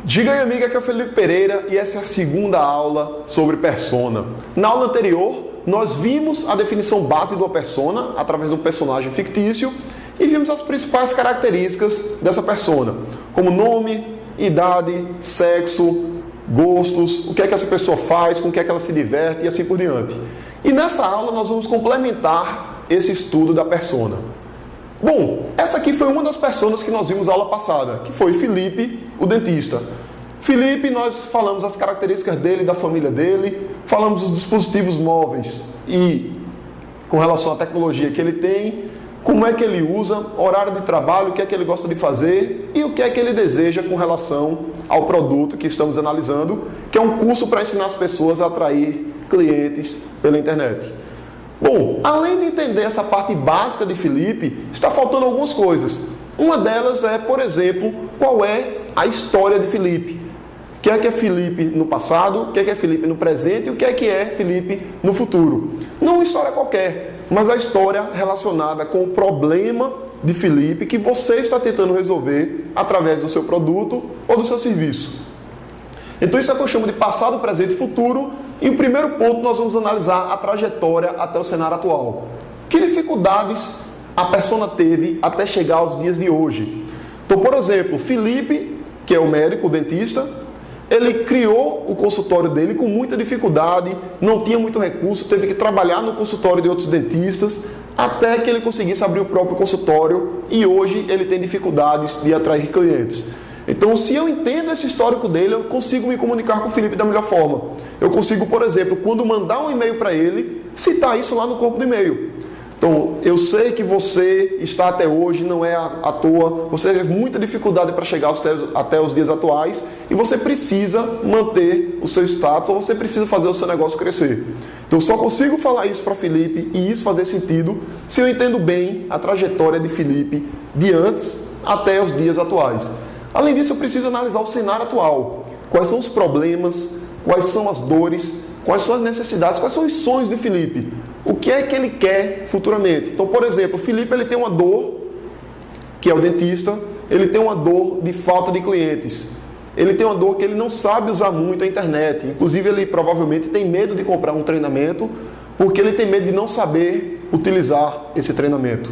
Diga aí, amiga, que é o Felipe Pereira e essa é a segunda aula sobre persona. Na aula anterior, nós vimos a definição base de uma persona através de um personagem fictício e vimos as principais características dessa persona, como nome, idade, sexo, gostos, o que é que essa pessoa faz, com o que é que ela se diverte e assim por diante. E nessa aula nós vamos complementar esse estudo da persona. Bom, essa aqui foi uma das personas que nós vimos na aula passada, que foi Felipe, o dentista. Felipe, nós falamos as características dele, da família dele, falamos os dispositivos móveis e com relação à tecnologia que ele tem, como é que ele usa, horário de trabalho, o que é que ele gosta de fazer e o que é que ele deseja com relação ao produto que estamos analisando, que é um curso para ensinar as pessoas a atrair clientes pela internet. Bom, além de entender essa parte básica de Felipe, está faltando algumas coisas. Uma delas é, por exemplo, qual é a história de Felipe. O que é Felipe no passado, o que é Felipe no presente e o que é Felipe no futuro. Não uma história qualquer, mas a história relacionada com o problema de Felipe que você está tentando resolver através do seu produto ou do seu serviço. Então isso é o que eu chamo de passado, presente e futuro. E o primeiro ponto nós vamos analisar a trajetória até o cenário atual. Que dificuldades a persona teve até chegar aos dias de hoje? Então, por exemplo, Felipe, que é o médico, o dentista, ele criou o consultório dele com muita dificuldade, não tinha muito recurso, teve que trabalhar no consultório de outros dentistas, até que ele conseguisse abrir o próprio consultório e hoje ele tem dificuldades de atrair clientes. Então, se eu entendo esse histórico dele, eu consigo me comunicar com o Felipe da melhor forma. Eu consigo, por exemplo, quando mandar um e-mail para ele, citar isso lá no corpo do e-mail. Então, eu sei que você está até hoje, não é à toa, você teve muita dificuldade para chegar até os dias atuais e você precisa manter o seu status ou você precisa fazer o seu negócio crescer. Então, eu só consigo falar isso para Felipe e isso fazer sentido se eu entendo bem a trajetória de Felipe de antes até os dias atuais. Além disso, eu preciso analisar o cenário atual. Quais são os problemas, quais são as dores, quais são as necessidades, quais são os sonhos de Felipe. O que é que ele quer futuramente? Então, por exemplo, o Felipe ele tem uma dor, que é o dentista, ele tem uma dor de falta de clientes. Ele tem uma dor que ele não sabe usar muito a internet. Inclusive, ele provavelmente tem medo de comprar um treinamento, porque ele tem medo de não saber utilizar esse treinamento.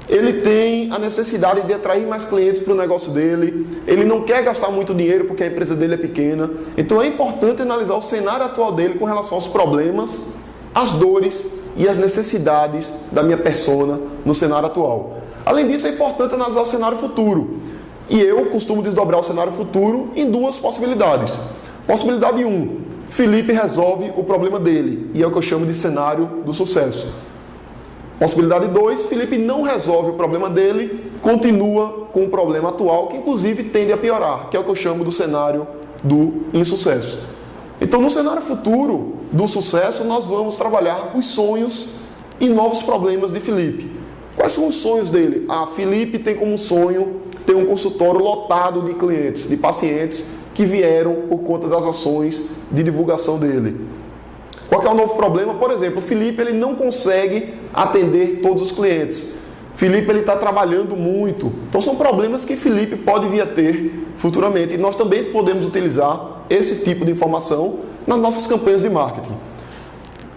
Ele tem a necessidade de atrair mais clientes para o negócio dele. Ele não quer gastar muito dinheiro porque a empresa dele é pequena. Então é importante analisar o cenário atual dele com relação aos problemas, as dores e as necessidades da minha persona no cenário atual. Além disso, é importante analisar o cenário futuro. E eu costumo desdobrar o cenário futuro em duas possibilidades. Possibilidade 1, Felipe resolve o problema dele. E é o que eu chamo de cenário do sucesso. Possibilidade 2, Felipe não resolve o problema dele, continua com o problema atual, que inclusive tende a piorar, que é o que eu chamo do cenário do insucesso. Então, no cenário futuro do sucesso, nós vamos trabalhar os sonhos e novos problemas de Felipe. Quais são os sonhos dele? Felipe tem como sonho ter um consultório lotado de clientes, de pacientes que vieram por conta das ações de divulgação dele. Qual que é o novo problema? Por exemplo, o Felipe ele não consegue atender todos os clientes. Felipe ele está trabalhando muito. Então são problemas que Felipe pode vir a ter futuramente. E nós também podemos utilizar esse tipo de informação nas nossas campanhas de marketing.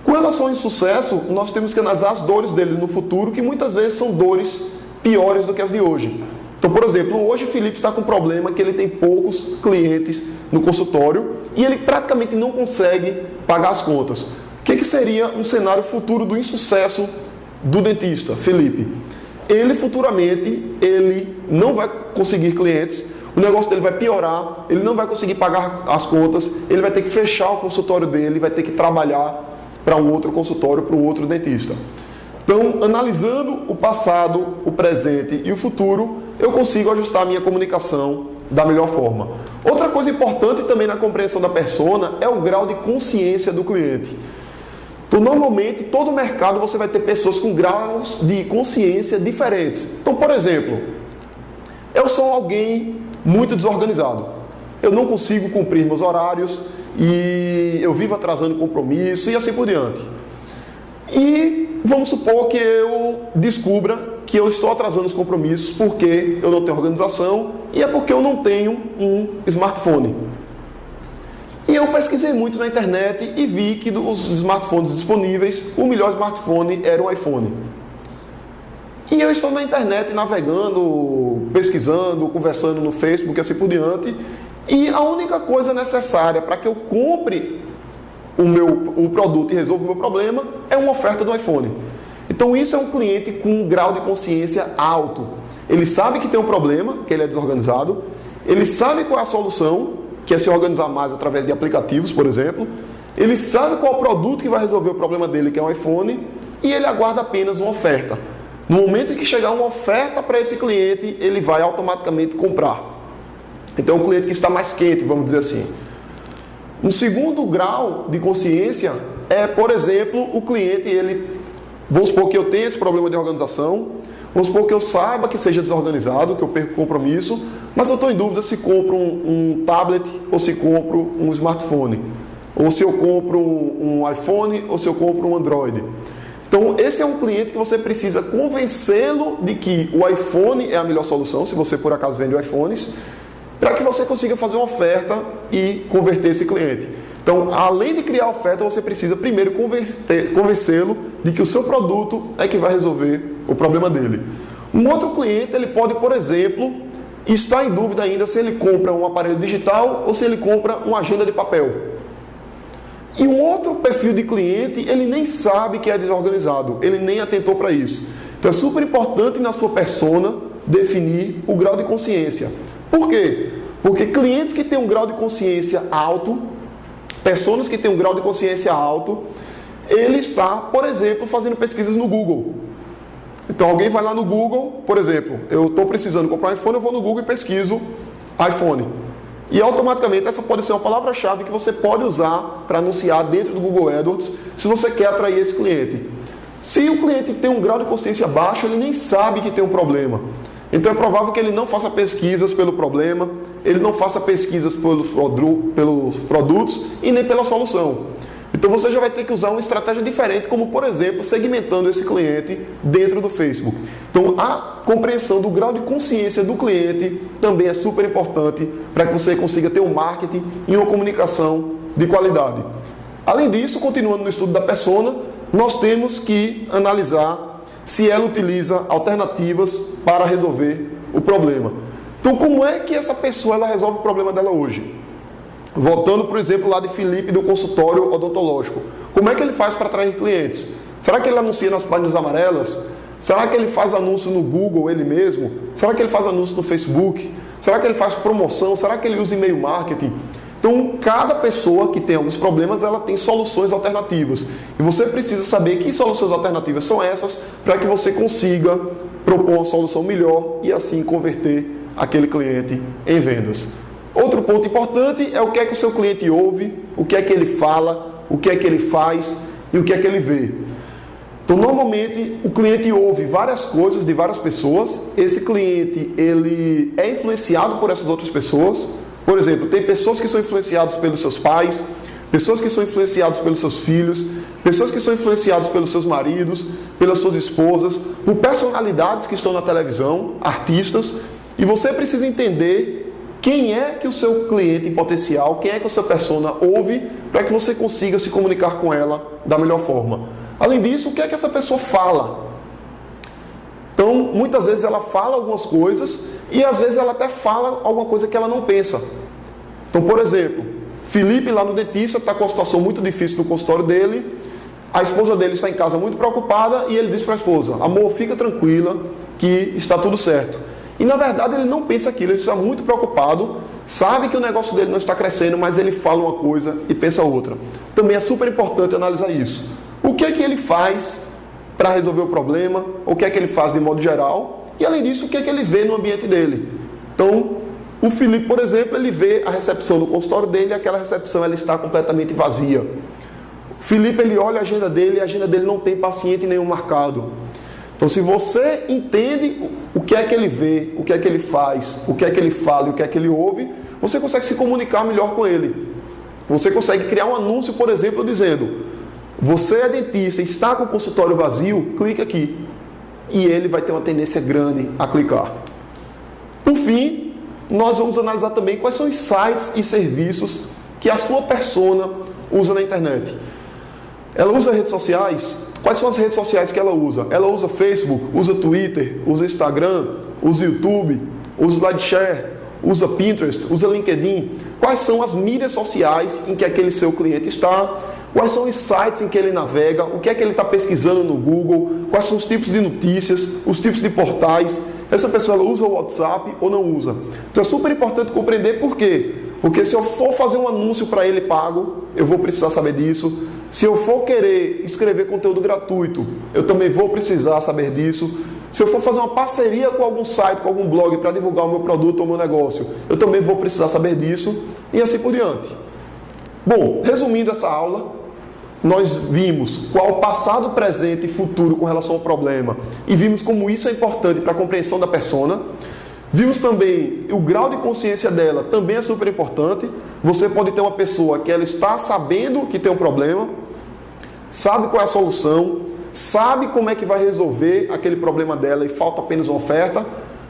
Com relação ao insucesso, nós temos que analisar as dores dele no futuro, que muitas vezes são dores piores do que as de hoje. Então, por exemplo, hoje o Felipe está com um problema que ele tem poucos clientes no consultório e ele praticamente não consegue pagar as contas. O que seria um cenário futuro do insucesso do dentista, Felipe? Ele futuramente, ele não vai conseguir clientes, o negócio dele vai piorar, ele não vai conseguir pagar as contas, ele vai ter que fechar o consultório dele, vai ter que trabalhar para um outro consultório, para um outro dentista. Então, analisando o passado, o presente e o futuro, eu consigo ajustar a minha comunicação da melhor forma. Outra coisa importante também na compreensão da persona é o grau de consciência do cliente. Então, normalmente, todo mercado você vai ter pessoas com graus de consciência diferentes. Então, por exemplo, eu sou alguém muito desorganizado. Eu não consigo cumprir meus horários e eu vivo atrasando compromisso e assim por diante. E vamos supor que eu descubra que eu estou atrasando os compromissos porque eu não tenho organização e é porque eu não tenho um smartphone. E eu pesquisei muito na internet e vi que dos smartphones disponíveis, o melhor smartphone era o iPhone. E eu estou na internet navegando, pesquisando, conversando no Facebook e assim por diante, e a única coisa necessária para que eu compre o produto e resolva o meu problema é uma oferta do iPhone. Então isso é um cliente com um grau de consciência alto. Ele sabe que tem um problema, que ele é desorganizado, ele sabe qual é a solução, que é se organizar mais através de aplicativos, por exemplo. Ele sabe qual é o produto que vai resolver o problema dele, que é o iPhone, e ele aguarda apenas uma oferta. No momento em que chegar uma oferta para esse cliente, ele vai automaticamente comprar. Então é um cliente que está mais quente, vamos dizer assim. Um segundo grau de consciência é, por exemplo, o cliente, vamos supor que eu tenha esse problema de organização, vamos supor que eu saiba que seja desorganizado, que eu perco o compromisso, mas eu estou em dúvida se compro um tablet ou se compro um smartphone, ou se eu compro um iPhone ou se eu compro um Android. Então, esse é um cliente que você precisa convencê-lo de que o iPhone é a melhor solução, se você por acaso vende iPhones, para que você consiga fazer uma oferta e converter esse cliente. Então, além de criar a oferta, você precisa primeiro convencê-lo de que o seu produto é que vai resolver o problema dele. Um outro cliente, ele pode, por exemplo, estar em dúvida ainda se ele compra um aparelho digital ou se ele compra uma agenda de papel. E um outro perfil de cliente, ele nem sabe que é desorganizado, ele nem atentou para isso. Então é super importante na sua persona definir o grau de consciência. Por quê? Porque clientes que têm um grau de consciência alto, pessoas que têm um grau de consciência alto, ele está, por exemplo, fazendo pesquisas no Google. Então alguém vai lá no Google, por exemplo, eu estou precisando comprar um iPhone, eu vou no Google e pesquiso iPhone. E automaticamente essa pode ser uma palavra-chave que você pode usar para anunciar dentro do Google AdWords se você quer atrair esse cliente. Se o cliente tem um grau de consciência baixo, ele nem sabe que tem um problema. Então é provável que ele não faça pesquisas pelo problema, ele não faça pesquisas pelos produtos e nem pela solução. Então você já vai ter que usar uma estratégia diferente, como por exemplo, segmentando esse cliente dentro do Facebook. Então a compreensão do grau de consciência do cliente também é super importante para que você consiga ter um marketing e uma comunicação de qualidade. Além disso, continuando no estudo da persona, nós temos que analisar se ela utiliza alternativas para resolver o problema. Então como é que essa pessoa ela resolve o problema dela hoje? Voltando, por exemplo, lá de Felipe do consultório odontológico. Como é que ele faz para atrair clientes? Será que ele anuncia nas páginas amarelas? Será que ele faz anúncio no Google ele mesmo? Será que ele faz anúncio no Facebook? Será que ele faz promoção? Será que ele usa e-mail marketing? Então, cada pessoa que tem alguns problemas, ela tem soluções alternativas. E você precisa saber que soluções alternativas são essas para que você consiga propor uma solução melhor e assim converter aquele cliente em vendas. Outro ponto importante é o que é que o seu cliente ouve, o que é que ele fala, o que é que ele faz e o que é que ele vê. Então, normalmente, o cliente ouve várias coisas de várias pessoas. Esse cliente, ele é influenciado por essas outras pessoas. Por exemplo, tem pessoas que são influenciadas pelos seus pais, pessoas que são influenciadas pelos seus filhos, pessoas que são influenciadas pelos seus maridos, pelas suas esposas, por personalidades que estão na televisão, artistas. E você precisa entender quem é que o seu cliente em potencial, quem é que o seu persona ouve, para que você consiga se comunicar com ela da melhor forma. Além disso, o que é que essa pessoa fala? Então, muitas vezes ela fala algumas coisas e às vezes ela até fala alguma coisa que ela não pensa. Então, por exemplo, Felipe lá no dentista está com uma situação muito difícil no consultório dele, a esposa dele está em casa muito preocupada e ele diz para a esposa: amor, fica tranquila que está tudo certo. E na verdade ele não pensa aquilo, ele está muito preocupado, sabe que o negócio dele não está crescendo, mas ele fala uma coisa e pensa outra. Também é super importante analisar isso. O que é que ele faz para resolver o problema? O que é que ele faz de modo geral? E além disso, o que é que ele vê no ambiente dele? Então, o Felipe, por exemplo, ele vê a recepção do consultório dele e aquela recepção ela está completamente vazia. O Felipe, ele olha a agenda dele e a agenda dele não tem paciente nenhum marcado. Então, se você entende o que é que ele vê, o que é que ele faz, o que é que ele fala e o que é que ele ouve, você consegue se comunicar melhor com ele. Você consegue criar um anúncio, por exemplo, dizendo: você é dentista e está com o consultório vazio, clique aqui. e ele vai ter uma tendência grande a clicar. Por fim, nós vamos analisar também quais são os sites e serviços que a sua persona usa na internet. Ela usa redes sociais? Quais são as redes sociais que ela usa? Ela usa Facebook, usa Twitter, usa Instagram, usa YouTube, usa SlideShare, usa Pinterest, usa LinkedIn. Quais são as mídias sociais em que aquele seu cliente está? Quais são os sites em que ele navega? O que é que ele está pesquisando no Google? Quais são os tipos de notícias? Os tipos de portais? Essa pessoa usa o WhatsApp ou não usa? Então é super importante compreender por quê. Porque se eu for fazer um anúncio para ele pago, eu vou precisar saber disso. Se eu for querer escrever conteúdo gratuito, eu também vou precisar saber disso. Se eu for fazer uma parceria com algum site, com algum blog para divulgar o meu produto ou o meu negócio, eu também vou precisar saber disso e assim por diante. Bom, resumindo essa aula, nós vimos qual o passado, presente e futuro com relação ao problema e vimos como isso é importante para a compreensão da persona. Vimos também o grau de consciência dela, também é super importante. Você pode ter uma pessoa que ela está sabendo que tem um problema, sabe qual é a solução, sabe como é que vai resolver aquele problema dela e falta apenas uma oferta.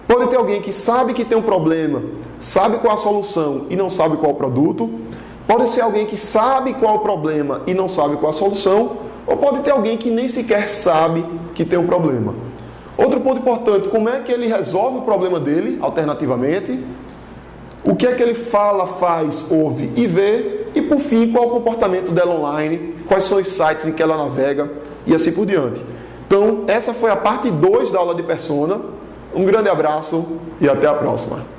Pode ter alguém que sabe que tem um problema, sabe qual é a solução e não sabe qual é o produto. Pode ser alguém que sabe qual é o problema e não sabe qual é a solução. Ou pode ter alguém que nem sequer sabe que tem um problema. Outro ponto importante, como é que ele resolve o problema dele, alternativamente. O que é que ele fala, faz, ouve e vê. E por fim, qual é o comportamento dela online, quais são os sites em que ela navega e assim por diante. Então, essa foi a parte 2 da aula de persona. Um grande abraço e até a próxima.